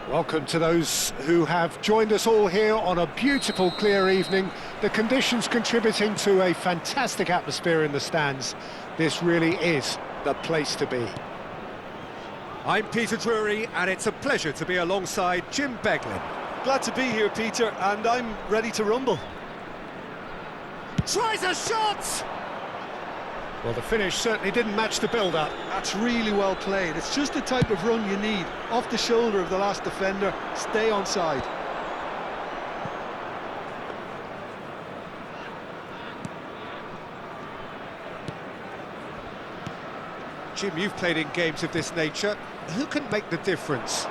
Welcome to those who have joined us all here on a beautiful, clear evening. The conditions contributing to a fantastic atmosphere in the stands. This really is the place to be. I'm Peter Drury, and it's a pleasure to be alongside Jim Beglin. Glad to be here, Peter, and I'm ready to rumble. Tries a shot! Well, the finish certainly didn't match the build-up. That's really well played. It's just the type of run you need. Off the shoulder of the last defender, stay on side. Jim, you've played in games of this nature. Who can make the difference?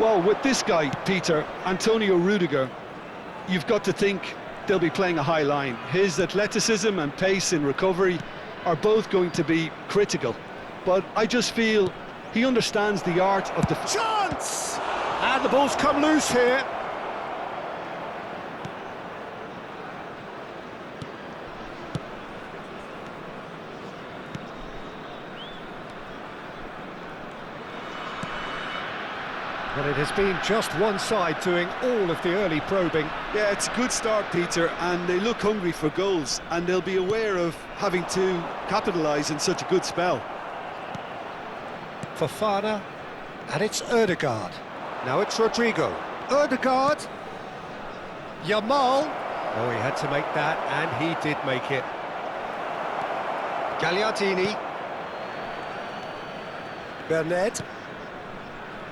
Well, with this guy, Peter, Antonio Rudiger, you've got to think they'll be playing a high line. His athleticism and pace in recovery are both going to be critical. But I just feel he understands the art of the... Chance! And the ball's come loose here. Well, it has been just one side doing all of the early probing. Yeah, it's a good start, Peter, and they look hungry for goals, and they'll be aware of having to capitalise in such a good spell. Fofana, and it's Ødegaard. Now it's Rodrigo. Ødegaard. Yamal. Oh, he had to make that, and he did make it. Gagliardini. Bernard.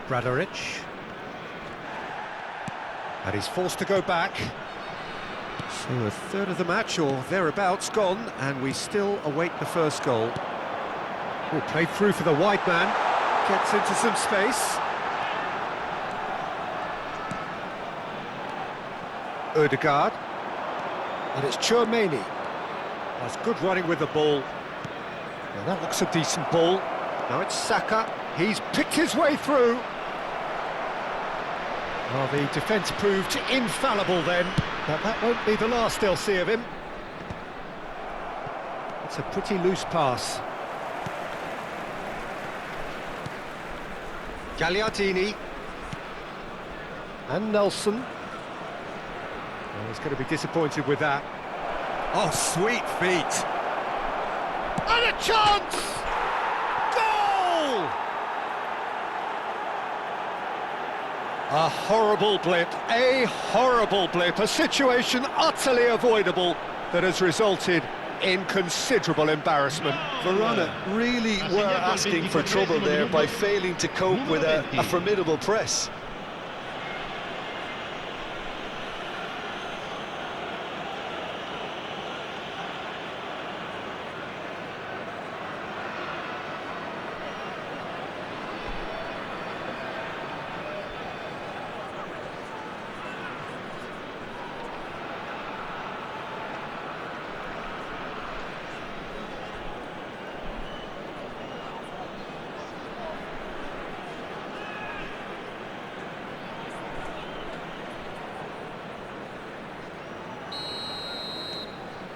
Bradaric. And he's forced to go back. So a third of the match, or thereabouts, gone, and we still await the first goal. Oh, played through for the wide man. Gets into some space. Ødegaard. And it's Tchouaméni. That's good running with the ball. Now that looks a decent ball. Now it's Saka. He's picked his way through. Well, the defence proved infallible then, but that won't be the last they'll see of him. It's a pretty loose pass. Gagliardini. And Nelson. Well, he's going to be disappointed with that. Oh, sweet feet. And a chance! Goal! A horrible blip, a situation utterly avoidable that has resulted in considerable embarrassment. Verona really were asking for trouble there by failing to cope with a formidable press.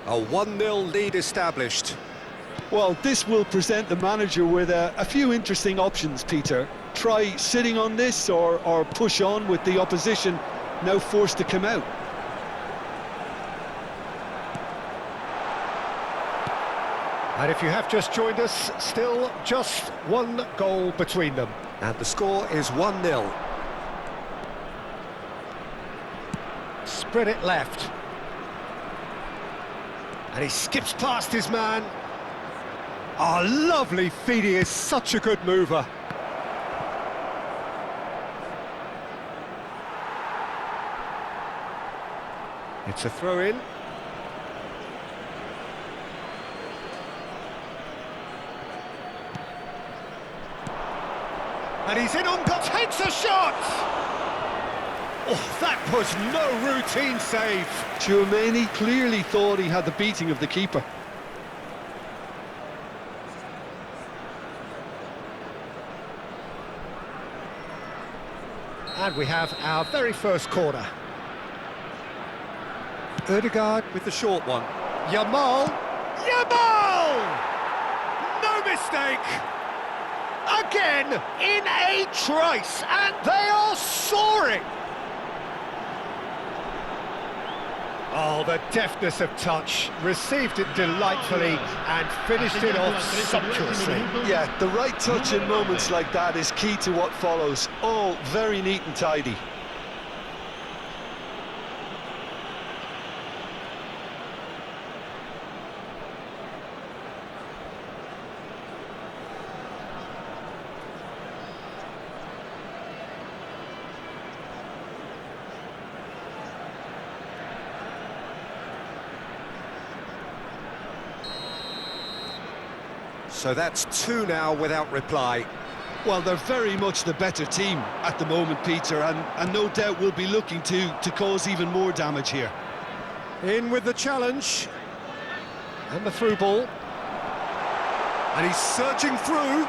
A 1-0 lead established. Well, this will present the manager with a few interesting options, Peter. Try sitting on this or push on with the opposition now forced to come out. And if you have just joined us, still just one goal between them. And the score is 1-0. Spread it left. And he skips past his man. Oh, lovely feed, he is such a good mover. It's a throw-in. And he's in on goal, takes a shot! Oh, that was no routine save. Tchouaméni clearly thought he had the beating of the keeper. And we have our very first corner. Ødegaard with the short one. Yamal! Yamal! No mistake! Again, in a trice, and they are soaring! Oh, the deftness of touch, received it delightfully and finished it off sumptuously. Yeah, the right touch in moments like that is key to what follows. All very neat and tidy. So that's two now without reply. Well, they're very much the better team at the moment, Peter, and no doubt will be looking to cause even more damage here. In with the challenge. And the through ball. And he's surging through.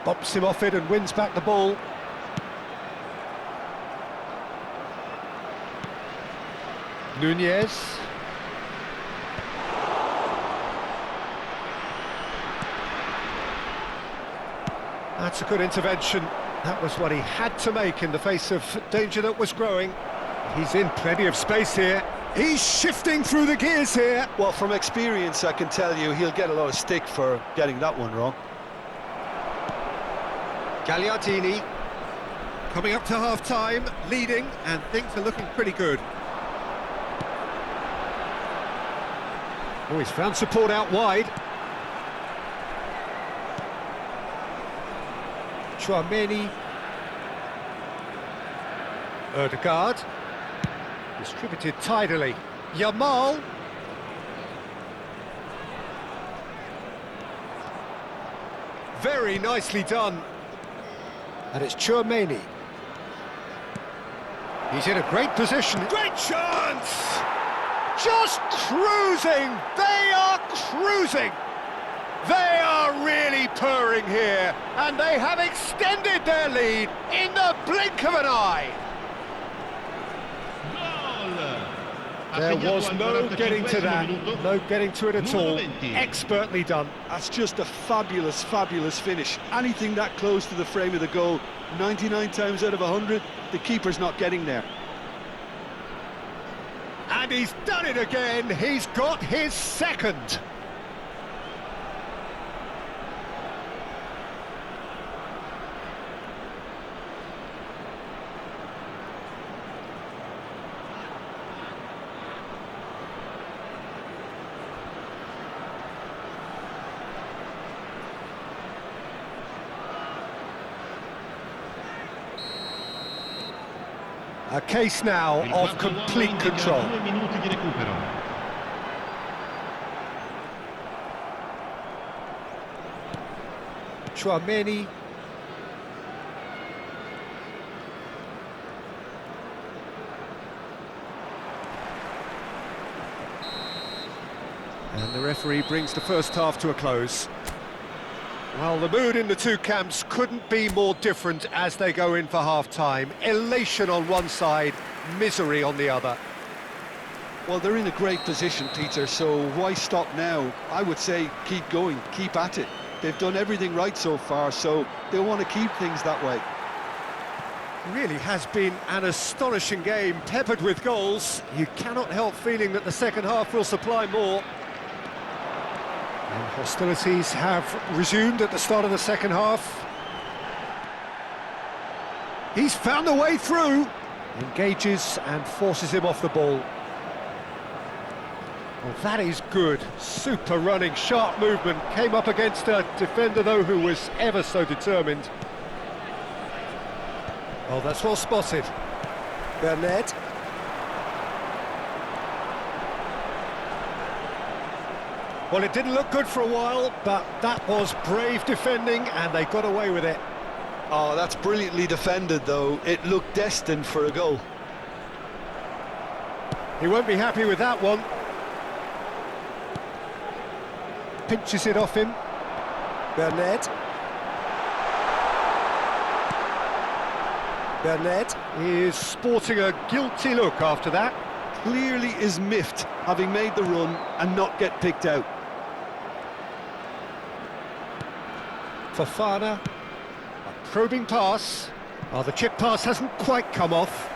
Bops him off it and wins back the ball. Nunez. That's a good intervention. That was what he had to make in the face of danger that was growing. He's in plenty of space here. He's shifting through the gears here. Well, from experience, I can tell you he'll get a lot of stick for getting that one wrong. Gagliardini coming up to half-time, leading, and things are looking pretty good. Oh, he's found support out wide. Tchouaméni. Ødegaard. Distributed tidily. Yamal. Very nicely done. And it's Tchouaméni. He's in a great position. Great chance! Just cruising! They are cruising! They are really purring here, and they have extended their lead in the blink of an eye. There was no getting to that, no getting to it at all. Expertly done. That's just a fabulous, fabulous finish. Anything that close to the frame of the goal, 99 times out of 100, the keeper's not getting there. And he's done it again. He's got his second. A case now of complete control. Tchouaméni. And the referee brings the first half to a close. Well, the mood in the two camps couldn't be more different as they go in for half-time. Elation on one side, misery on the other. Well, they're in a great position, Peter, so why stop now? I would say keep going, keep at it. They've done everything right so far, so they want to keep things that way. Really has been an astonishing game, peppered with goals. You cannot help feeling that the second half will supply more. And hostilities have resumed at the start of the second half. He's found a way through. Engages and forces him off the ball. Well, that is good. Super running, sharp movement. Came up against a defender, though, who was ever so determined. Oh, that's well spotted. Bernat. Well, it didn't look good for a while, but that was brave defending, and they got away with it. Oh, that's brilliantly defended, though. It looked destined for a goal. He won't be happy with that one. Pinches it off him. Bernat. Bernat. He is sporting a guilty look after that. Clearly is miffed, having made the run and not get picked out. Fofana. A probing pass. Oh, the chip pass hasn't quite come off.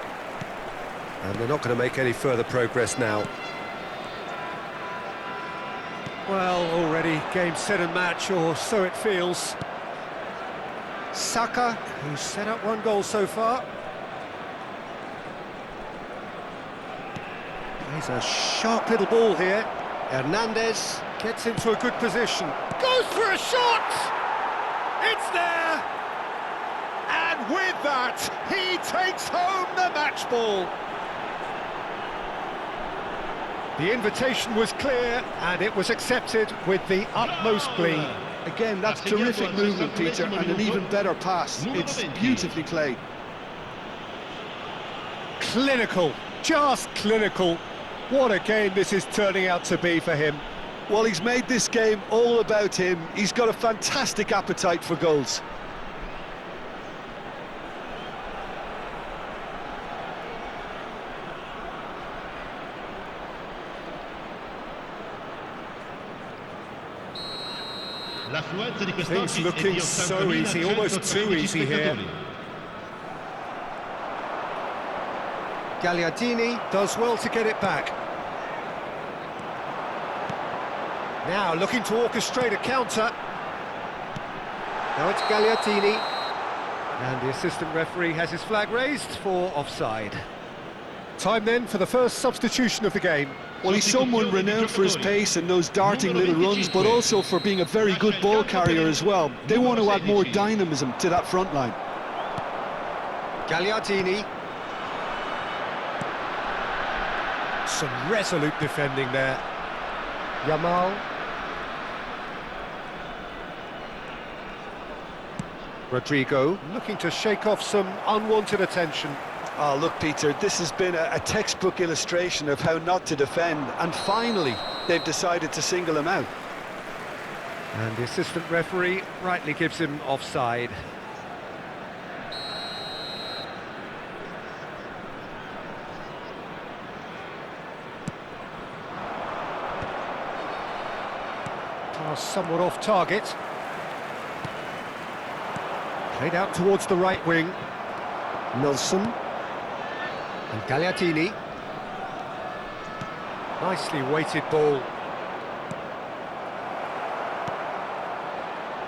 And they're not going to make any further progress now. Well, already game, set and match, or so it feels. Saka, who's set up one goal so far. Plays a sharp little ball here. Hernandez gets into a good position. Goes for a shot! It's there! And with that, he takes home the match ball. The invitation was clear, and it was accepted with the utmost glee. Again, that's terrific movement, Peter, and an even better pass. It's beautifully played. Clinical, just clinical. What a game this is turning out to be for him. Well, he's made this game all about him. He's got a fantastic appetite for goals. Things looking so easy, almost too easy here. Gagliardini does well to get it back. Now looking to orchestrate a counter. Now it's Gagliardini. And the assistant referee has his flag raised for offside. Time then for the first substitution of the game. Well, he's someone renowned for his pace and those darting little runs, but also for being a very good ball carrier as well. They want to add more dynamism to that front line. Gagliardini. Some resolute defending there. Yamal. Rodrigo looking to shake off some unwanted attention. Oh, look, Peter, this has been a textbook illustration of how not to defend, and finally they've decided to single him out. And the assistant referee rightly gives him offside. Pass somewhat off target. Played out towards the right wing. Nelson. And Gagliardini. Nicely weighted ball.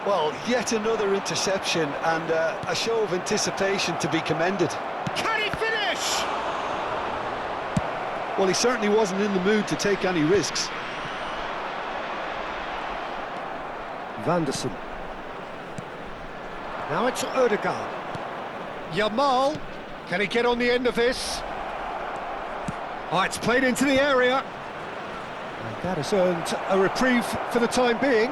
Well, yet another interception and a show of anticipation to be commended. Can he finish? Well, he certainly wasn't in the mood to take any risks. Van der Sar. Now it's Ødegaard. Yamal. Can he get on the end of this? Oh, it's played into the area. And that has earned a reprieve for the time being.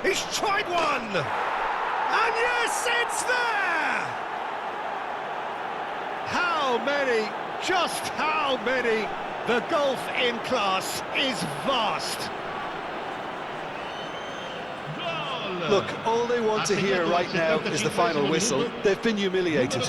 He's tried one! And yes, it's there! How many, just how many? The gulf in class is vast. Look, all they want to hear right now is the final whistle. They've been humiliated.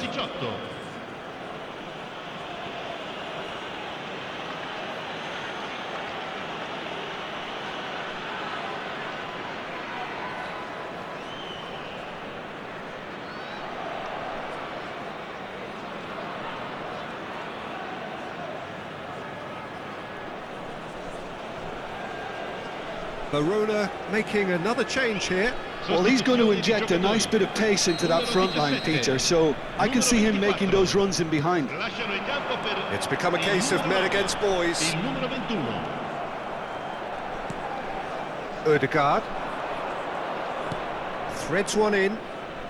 Verona making another change here. Well, he's going to inject a nice bit of pace into that front line, Peter, so I can see him making those runs in behind. It's become a case of men against boys. Ødegaard. Threads one in,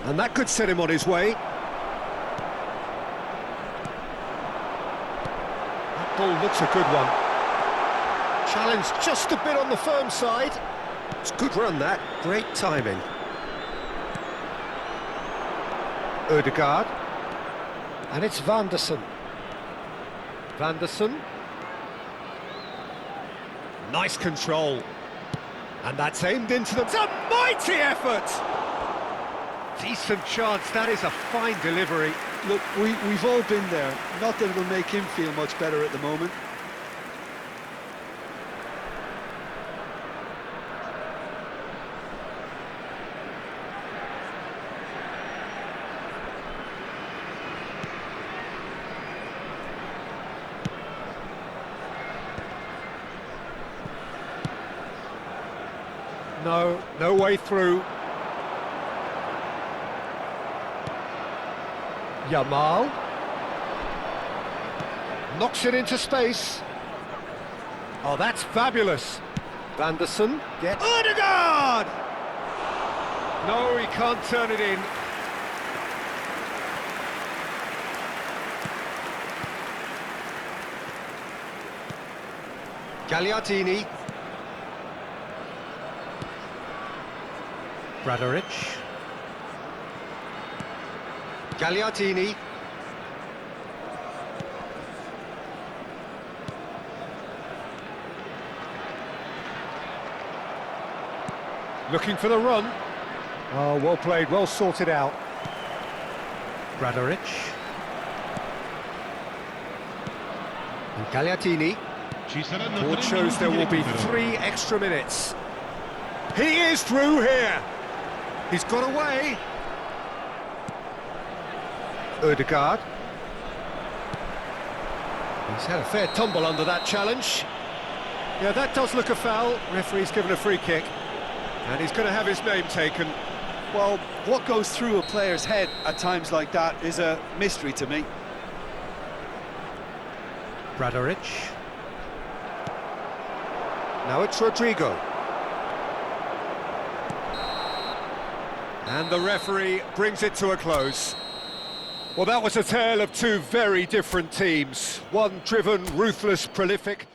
and that could set him on his way. That ball looks a good one. Challenge just a bit on the firm side. It's a good run, that. Great timing. Ødegaard. And it's Van der Sar. Van der Sar. Nice control. And that's aimed into the... It's a mighty effort! Decent chance, that is a fine delivery. Look, we've all been there. Not that it'll make him feel much better at the moment. No, no way through. Yamal. Knocks it into space. Oh, that's fabulous. Vanderson gets... Ødegaard! No, he can't turn it in. Gagliardini. Bradaric. Gagliardini. Looking for the run. Oh, well played, well sorted out. Bradaric. And Gagliardini. Board shows there will be 3 extra minutes. He is through here. He's got away. Ødegaard. He's had a fair tumble under that challenge. Yeah, that does look a foul. Referee's given a free kick. And he's going to have his name taken. Well, what goes through a player's head at times like that is a mystery to me. Bradaric. Now it's Rodrigo. And the referee brings it to a close. Well, that was a tale of 2 very different teams. One driven, ruthless, prolific,